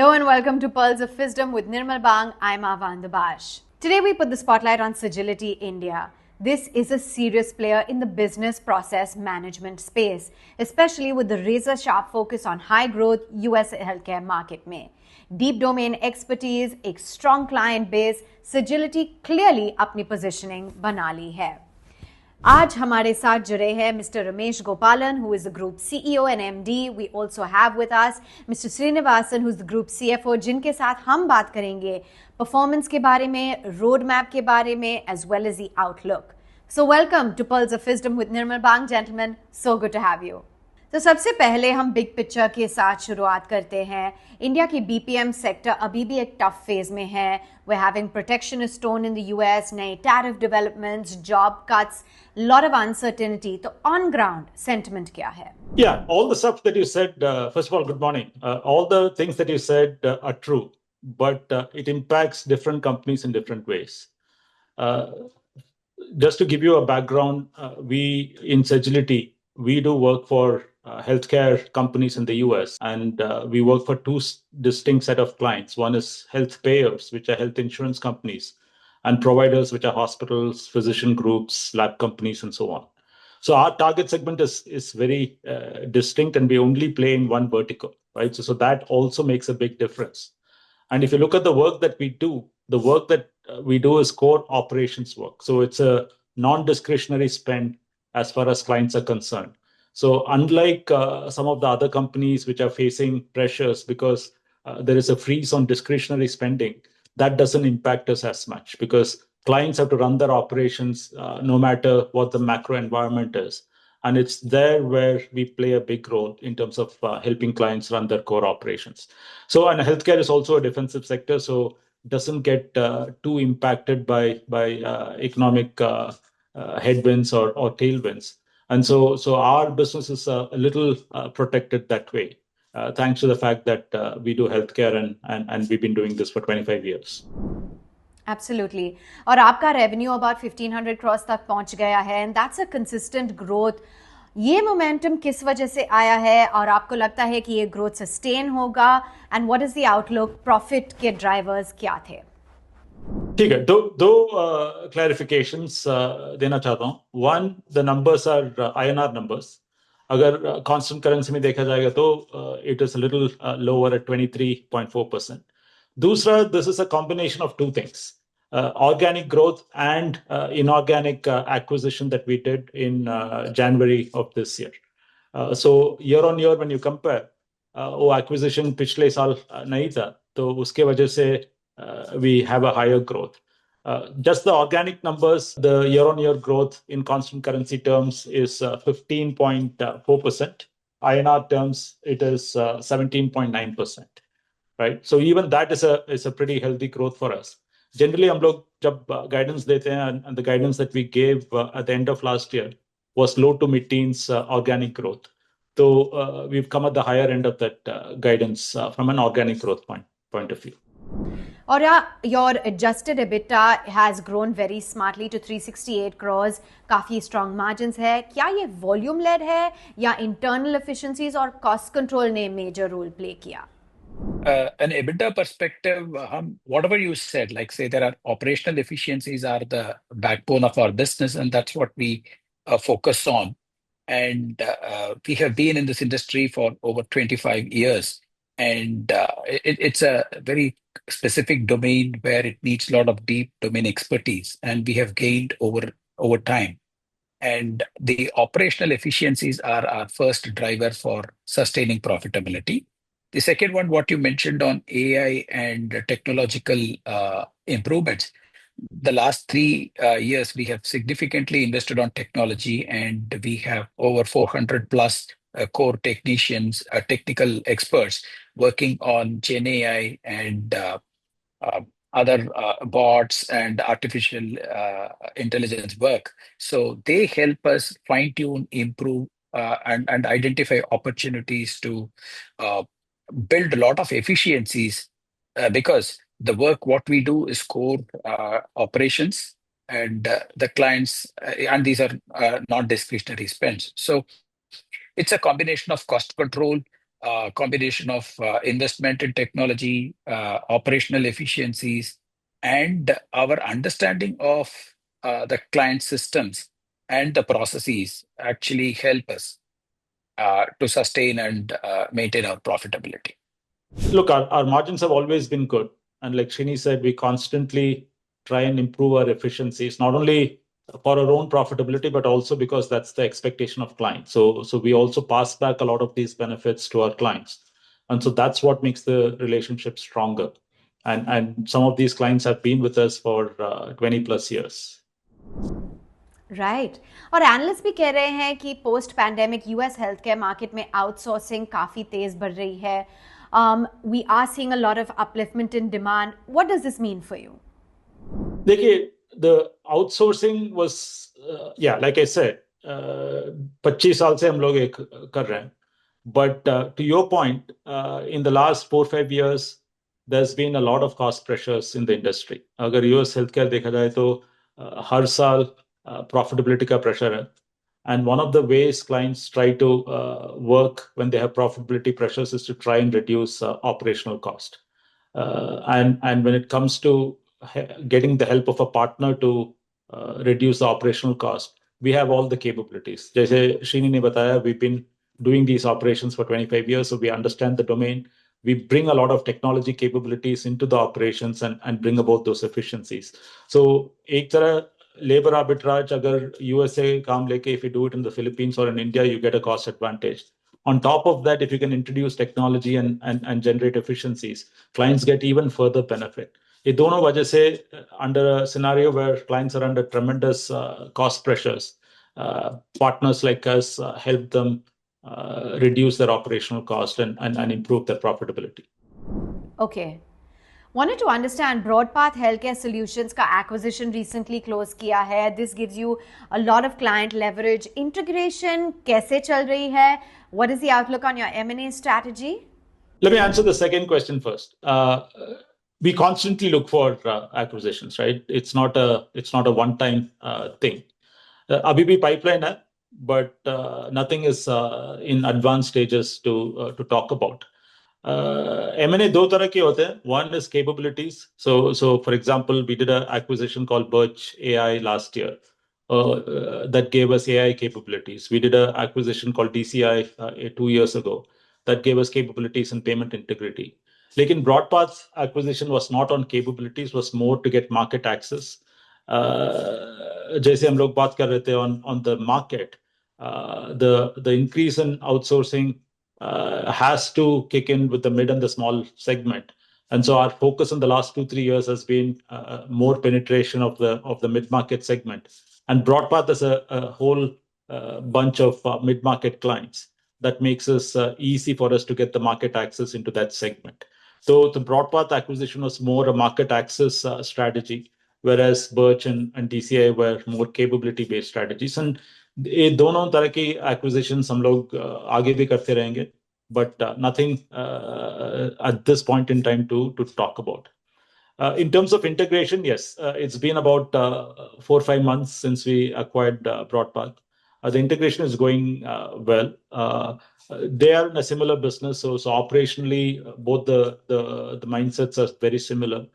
Hello and welcome to Pearls of Wisdom with Nirmal Bang. I'm Avan Dabash. Today we put the spotlight on Saggility India. This is a serious player in the business process management space, especially with the razor-sharp focus on high-growth US healthcare market में. Deep domain expertise, एक strong client base, Saggility clearly अपनी positioning बना ली है. आज हमारे साथ जुड़े हैं मिस्टर रमेश गोपालन, who is the group CEO and MD. We also have with us Mr. Srinivasan, who's the group CFO, जिनके साथ हम बात करेंगे परफॉर्मेंस के बारे में, रोड मैप के बारे में, as well as the outlook. So welcome to Pearls of Wisdom with Nirmal Bang, gentlemen. So good to have you. तो सबसे पहले हम बिग पिक्चर के साथ शुरुआत करते हैं. इंडिया की बीपीएम सेक्टर अभी भी एक टफ फेज में है. We're having protectionist tone in the US, नए tariff developments, job cuts, lot of uncertainty. तो on ground sentiment क्या है? Yeah, all the stuff that you said, first of all, good morning. All the things that you said are true, but it impacts different companies in different ways. Just to give you a background, we in Saggility, we do work for healthcare companies in the US, and we work for two distinct set of clients. One is health payers, which are health insurance companies, and providers, which are hospitals, physician groups, lab companies, and so on. So our target segment is very distinct, and we only play in one vertical, right? So that also makes a big difference. And if you look at the work that we do, the work that we do is core operations work. So it's a non-discretionary spend as far as clients are concerned. So unlike some of the other companies which are facing pressures because there is a freeze on discretionary spending, that doesn't impact us as much because clients have to run their operations no matter what the macro environment is. And it's there where we play a big role in terms of helping clients run their core operations. So, and healthcare is also a defensive sector, so doesn't get too impacted by economic headwinds or tailwinds. And so our business is a little protected that way, thanks to the fact that we do healthcare and we've been doing this for 25 years. Absolutely. और आपका revenue about 1500 crores तक पहुंच गया है, and that's a consistent growth. ये momentum किस वजह से आया है और आपको लगता है कि ये growth sustain होगा, and what is the outlook? Profit के drivers क्या थे? ठीक है, दो clarifications देना चाहता हूँ. One, the numbers are INR numbers. अगर constant currency में देखा जाएगा तो it is a little lower at 23.4%. दूसरा, this is a combination of two things. Organic growth and inorganic acquisition that we did in January of this year. So year on year when you compare, वो acquisition पिछले साल नहीं था, तो उसके वजह से we have a higher growth. Just the organic numbers, the year-on-year growth in constant currency terms is 15.4%. INR terms, it is 17.9%. Right? So even that is a pretty healthy growth for us. Generally, हम लोग जब guidance देते हैं, and the guidance that we gave at the end of last year was low to mid-teens organic growth. So we've come at the higher end of that guidance from an organic growth point of view. और your adjusted EBITDA has grown very smartly to 368 crores. काफी strong margins है. क्या ये volume led है या internal efficiencies और cost control ने major role play किया? An EBITDA perspective, whatever you said, like say there are operational efficiencies are the backbone of our business, and that's what we focus on. And we have been in this industry for over 25 years. And it's a very specific domain where it needs a lot of deep domain expertise, and we have gained over time. And the operational efficiencies are our first driver for sustaining profitability. The second one, what you mentioned on AI and technological improvements, the last 3 years, we have significantly invested on technology, and we have over 400 plus core technicians, technical experts working on Gen AI and other bots and artificial intelligence work. So they help us fine tune, improve, and identify opportunities to build a lot of efficiencies because the work what we do is core operations, and the clients and these are not discretionary spends. So it's a combination of cost control, combination of investment in technology, operational efficiencies, and our understanding of the client systems and the processes actually help us to sustain and maintain our profitability. Look, our margins have always been good. And like Srini said, we constantly try and improve our efficiencies, not only for our own profitability, but also because that's the expectation of clients. So we also pass back a lot of these benefits to our clients. And so that's what makes the relationship stronger. And some of these clients have been with us for 20 plus years. Right और analyst भी कह रहे हैं कि post pandemic US health care market में outsourcing काफ़ी तेज बढ़ रही है. We are seeing a lot of upliftment in demand. What does this mean for you? देखिए, the outsourcing was, like I said, 25 साल से हम लोग एक कर रहे हैं. But to your point, in the last 4-5 years, there's been a lot of cost pressures in the industry. अगर US healthcare देखा जाए तो हर साल profitability का pressure है. And one of the ways clients try to work when they have profitability pressures is to try and reduce operational cost. And when it comes to getting the help of a partner to reduce the operational cost, we have all the capabilities. जैसे Srini ने बताया, we've been doing these operations for 25 years, so we understand the domain. We bring a lot of technology capabilities into the operations and bring about those efficiencies. So एक तरह labor arbitrage, अगर USA काम लेके, if you do it in the Philippines or in India, you get a cost advantage. On top of that, if you can introduce technology and generate efficiencies, clients get even further benefit. ये दोनों वजह से under a scenario where clients are under tremendous cost pressures, partners like us help them reduce their operational cost and improve their profitability. Okay. Wanted to understand Broadpath Healthcare Solutions का acquisition recently close किया है. This gives you a lot of client leverage. Integration कैसे चल रही है? What is the outlook on your M&A strategy? Let me answer the second question first. We constantly look for acquisitions, right? It's not a one-time thing. अभी भी pipeline है, but nothing is in advanced stages to talk about. M&A दो तरह के होते हैं. One is capabilities. So for example, we did an acquisition called Birch AI last year. That gave us AI capabilities. We did an acquisition called DCI 2 years ago. That gave us capabilities in payment integrity. Lekin Broadpath's acquisition was not on capabilities, was more to get market access. जैसे हम लोग बात कर रहे थे on the market, the increase in outsourcing has to kick in with the mid and the small segment. And so our focus in the last 2-3 years has been more penetration of the mid-market segment. And Broadpath is a whole bunch of mid-market clients. That makes us easy for us to get the market access into that segment. So the Broadpath acquisition was more a market access strategy, whereas Birch and DCI were more capability-based strategies. And ये दोनों तरह की acquisitions हम लोग आगे भी करते रहेंगे, but nothing at this point in time to talk about. In terms of integration, yes, it's been about 4-5 months since we acquired Broadpath. The integration is going well. They are in a similar business, so operationally, both the mindsets are very similar.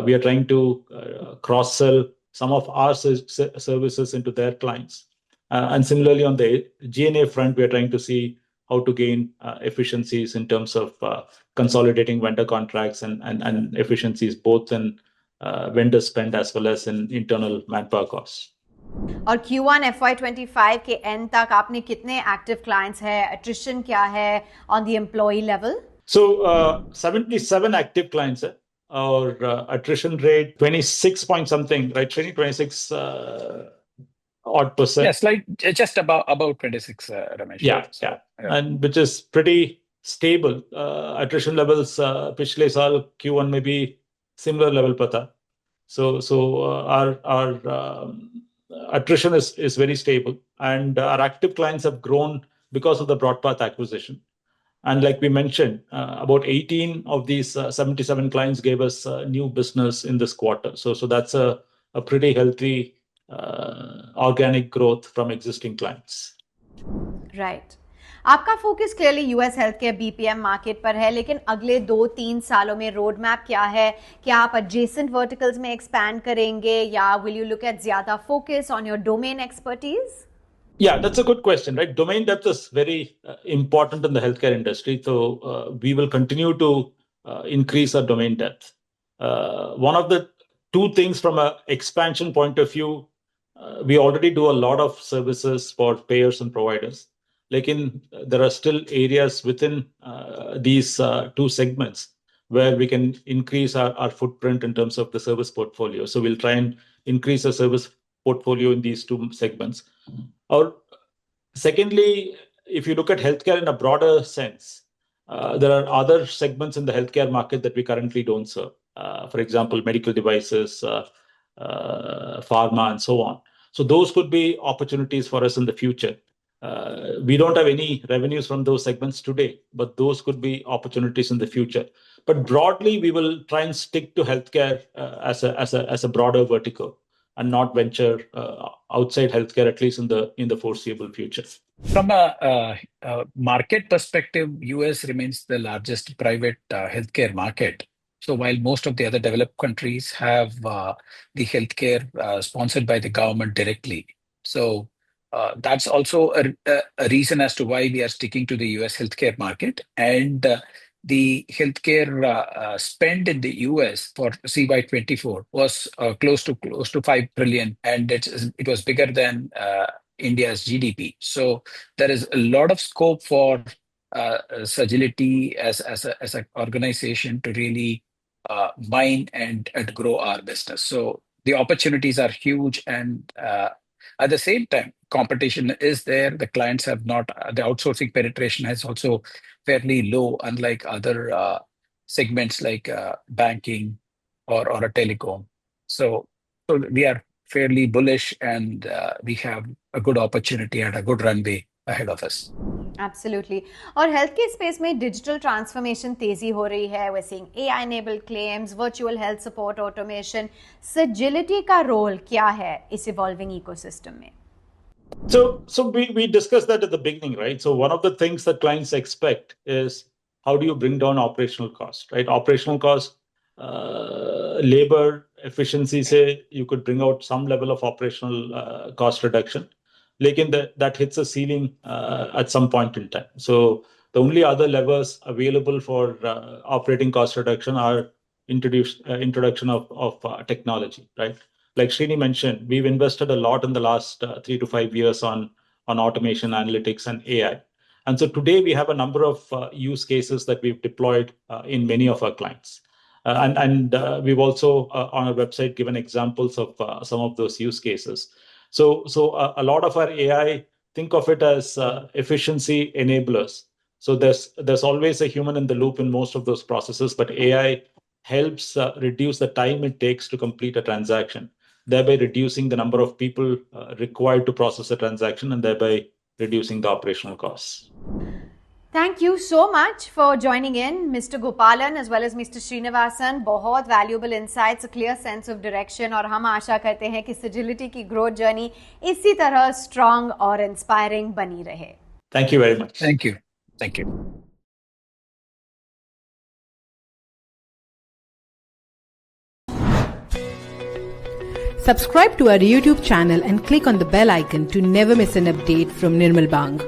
We are trying to cross-sell some of our services into their clients. And similarly, on the G&A front, we are trying to see how to gain efficiencies in terms of consolidating vendor contracts and efficiencies both in vendor spend as well as in internal manpower costs. और Q1 FY25 के end तक आपने कितने active clients हैं? Attrition क्या है on the employee level? So 77 active clients हैं और attrition rate 26 point something, right? 26 odd percent. Yes, like just about 26, Ramesh. Yeah. And which is pretty stable. Attrition levels पिछले साल Q1 में भी similar level पर था. So our attrition is very stable, and our active clients have grown because of the Broadpath acquisition. And like we mentioned, about 18 of these 77 clients gave us new business in this quarter. So that's a pretty healthy organic growth from existing clients. Right. आपका focus clearly US health care BPM market पर है, लेकिन अगले 2-3 सालों में road map क्या है? क्या आप एडजेसेंट वर्टिकल्स में एक्सपैंड करेंगे या विल यू लुक एट ज्यादा focus on your domain expertise? Yeah, that's a good question, right? Domain depth is very important in the healthcare industry. So we will continue to increase our domain depth. One of the two things from an expansion point of view, we already do a lot of services for payers and providers. Like there are still areas within these two segments where we can increase our footprint in terms of the service portfolio. So we'll try and increase the service portfolio in these two segments. Or secondly, if you look at healthcare in a broader sense, there are other segments in the healthcare market that we currently don't serve. For example, medical devices, pharma, and so on. So those could be opportunities for us in the future. We don't have any revenues from those segments today, but those could be opportunities in the future. But broadly, we will try and stick to healthcare as a broader vertical and not venture outside healthcare, at least in the foreseeable future. From a market perspective, US remains the largest private healthcare market. So while most of the other developed countries have the healthcare sponsored by the government directly, so that's also a reason as to why we are sticking to the US healthcare market. And the healthcare spend in the US for CY24 was close to 5 trillion, and it was bigger than India's GDP. So there is a lot of scope for Saggility as an organization to really mine and grow our business. So the opportunities are huge, and at the same time, competition is there. The clients have not, the outsourcing penetration is also fairly low, unlike other segments like banking or a telecom. So we are fairly bullish, and we have a good opportunity and a good runway ahead of us. Absolutely. और health care space में digital transformation तेजी हो रही है. We're seeing AI enabled claims, virtual health support automation. Saggility का role क्या है इस इवॉल्विंग इकोसिस्टम में? So we discussed that at the beginning, right? So one of the things that clients expect is how do you bring down operational cost, right? Operational cost, labor efficiency, say you could bring out some level of operational cost reduction. Lekin that hits a ceiling at some point in time. So the only other levers available for operating cost reduction are introduction of technology, right? Like Srini mentioned, we've invested a lot in the last 3 to 5 years on automation, analytics, and AI. And so today we have a number of use cases that we've deployed in many of our clients. And we've also on our website given examples of some of those use cases. So a lot of our AI, think of it as efficiency enablers. So there's always a human in the loop in most of those processes, but AI helps reduce the time it takes to complete a transaction, thereby reducing the number of people required to process a transaction and thereby reducing the operational costs. Thank you so much for joining in, Mr. Gopalan as well as Mr. Srinivasan. बहुत valuable insights, a clear sense of direction, और हम आशा करते हैं कि Saggility की growth journey इसी तरह strong और inspiring बनी रहे. Thank you very much. Thank you. Thank you. Subscribe to our YouTube channel and click on the bell icon to never miss an update from Nirmal Bang.